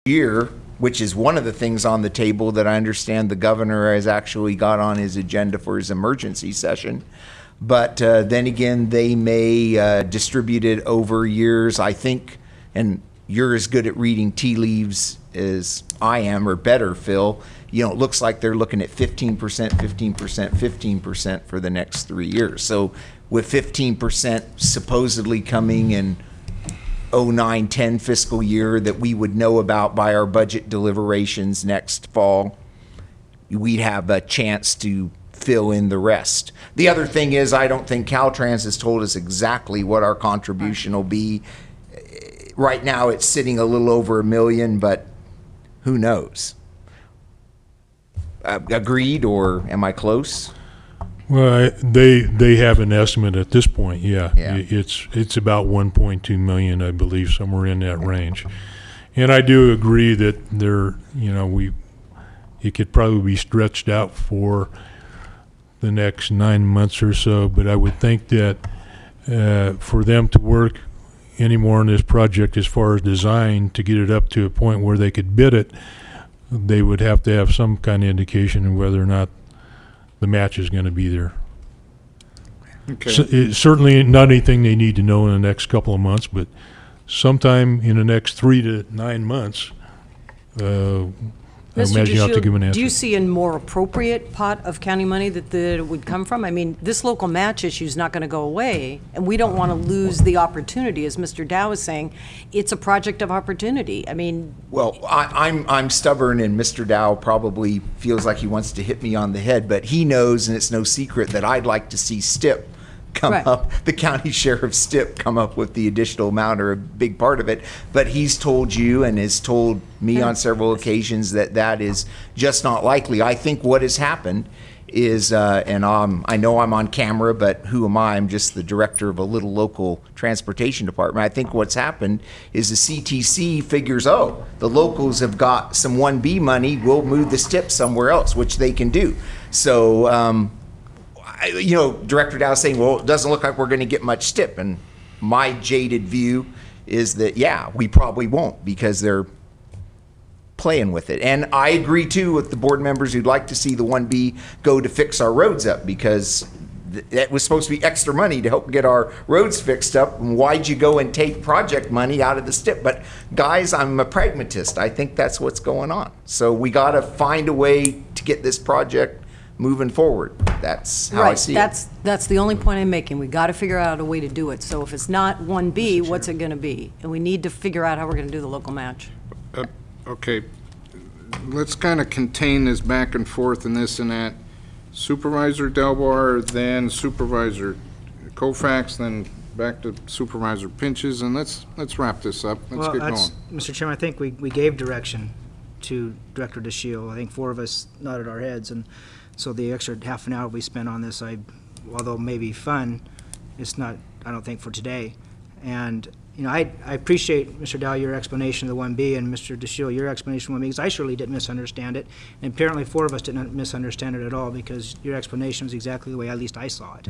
year, which is one of the things on the table that I understand the governor has actually got on his agenda for his emergency session. But then again, they may distribute it over years, I think, and you're as good at reading tea leaves as I am, or better, Phil. You know, it looks like they're looking at 15%, 15%, 15% for the next 3 years. So with 15% supposedly coming in 09-10 fiscal year that we would know about by our budget deliberations next fall, we'd have a chance to fill in the rest. The other thing is, I don't think Caltrans has told us exactly what our contribution will be. Right now it's sitting a little over $1 million, but who knows? Agreed, or am I close? Well, they have an estimate at this point. Yeah. It's about 1.2 million, I believe, somewhere in that range. And I do agree that it could probably be stretched out for the next 9 months or so. But I would think that for them to work any more on this project as far as design to get it up to a point where they could bid it, they would have to have some kind of indication of whether or not the match is going to be there. Okay. So it's certainly not anything they need to know in the next couple of months, but sometime in the next 3 to 9 months, I imagine you have to give an answer. Do you see a more appropriate pot of county money that it would come from? I mean, this local match issue is not going to go away, and we don't want to lose the opportunity. As Mr. Dow is saying, it's a project of opportunity. I mean, well, I'm stubborn, and Mr. Dow probably feels like he wants to hit me on the head, but he knows, and it's no secret, that I'd like to see STIP come up, the county sheriff STIP come up with the additional amount or a big part of it. But he's told you and has told me on several occasions that that is just not likely. I think what has happened is, and I know I'm on camera, but who am I? I'm just the director of a little local transportation department. I think what's happened is the CTC figures, oh, the locals have got some 1B money, we'll move the STIP somewhere else, which they can do. So, Director Dow is saying, well, it doesn't look like we're going to get much STIP. And my jaded view is that, yeah, we probably won't, because they're playing with it. And I agree, too, with the board members who'd like to see the 1B go to fix our roads up, because that was supposed to be extra money to help get our roads fixed up. And why'd you go and take project money out of the STIP? But, guys, I'm a pragmatist. I think that's what's going on. So we got to find a way to get this project moving forward. That's how I see it. That's the only point I'm making. We got to figure out a way to do it. So if it's not 1B, what's it going to be? And we need to figure out how we're going to do the local match. Okay, let's kind of contain this back and forth and this and that. Supervisor Delbar, then Supervisor Koufax, then back to Supervisor Pinches, and let's wrap this up. Let's get going. Mr. Chairman, I think we gave direction to Director DeShiel. I think 4 of us nodded our heads, and so the extra half an hour we spent on this, although maybe fun, it's not, I don't think, for today. And I appreciate, Mr. Dow, your explanation of the 1B, and Mr. DeShiel, your explanation of 1B, because I surely didn't misunderstand it, and apparently 4 of us didn't misunderstand it at all, because your explanation was exactly the way at least I saw it.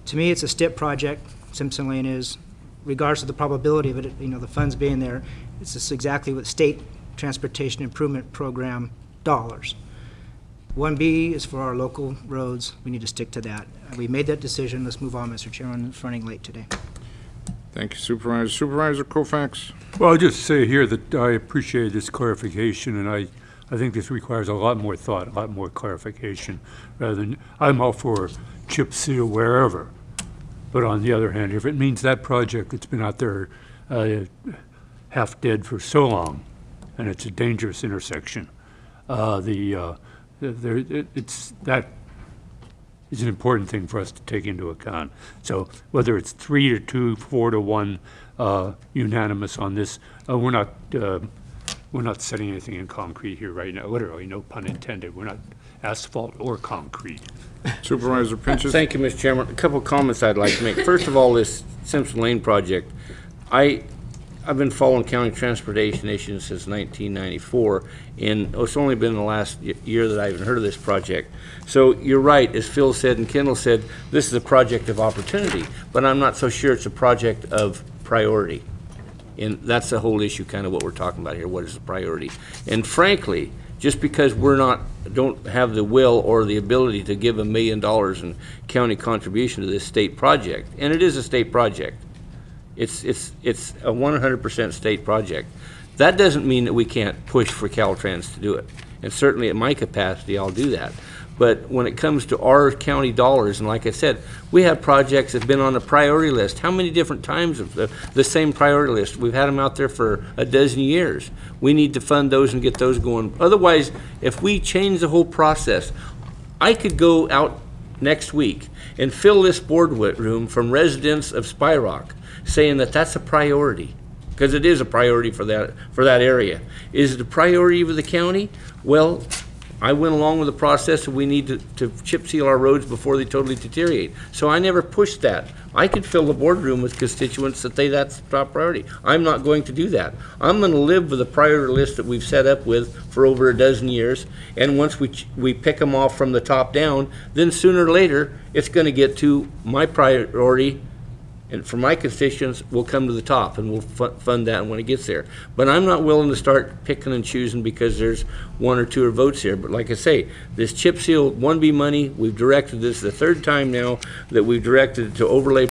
To me, it's a STIP project. Simpson Lane is, regardless of the probability of it, the funds being there, it's just exactly what State Transportation Improvement Program dollars. 1B is for our local roads. We need to stick to that. We made that decision. Let's move on, Mr. Chairman. It's running late today. Thank you, Supervisor. Supervisor Koufax. Well, I'll just say here that I appreciate this clarification, and I think this requires a lot more thought, a lot more clarification, rather than, I'm all for chip seal wherever. But on the other hand, if it means that project that's been out there half dead for so long, and it's a dangerous intersection, that is an important thing for us to take into account. So whether it's 3 to 2, 4 to 1, unanimous on this, we're not setting anything in concrete here right now. Literally, no pun intended. We're not asphalt or concrete. Supervisor Pinches. Thank you, Mr. Chairman. A couple of comments I'd like to make. First of all, this Simpson Lane project, I've been following county transportation issues since 1994, and it's only been the last year that I even heard of this project. So you're right, as Phil said and Kendall said, this is a project of opportunity, but I'm not so sure it's a project of priority. And that's the whole issue, kind of what we're talking about here. What is the priority? And frankly, just because don't have the will or the ability to give $1 million in county contribution to this state project, and it is a state project, it's a 100% state project, that doesn't mean that we can't push for Caltrans to do it. And certainly at my capacity, I'll do that. But when it comes to our county dollars, and like I said, we have projects that have been on the priority list. How many different times of the same priority list? We've had them out there for a dozen years. We need to fund those and get those going. Otherwise, if we change the whole process, I could go out next week and fill this boardroom from residents of Spy Rock saying that that's a priority, because it is a priority for that area. Is it a priority for the county? Well, I went along with the process, and we need to chip seal our roads before they totally deteriorate. So I never pushed that. I could fill the boardroom with constituents that that's the top priority. I'm not going to do that. I'm going to live with the priority list that we've set up with for over a dozen years, and once we pick them off from the top down, then sooner or later, it's going to get to my priority, and for my constituents, we'll come to the top, and we'll fund that when it gets there. But I'm not willing to start picking and choosing because there's one or two votes here. But like I say, this chip seal 1B money, we've directed this the third time now that we've directed it to overlay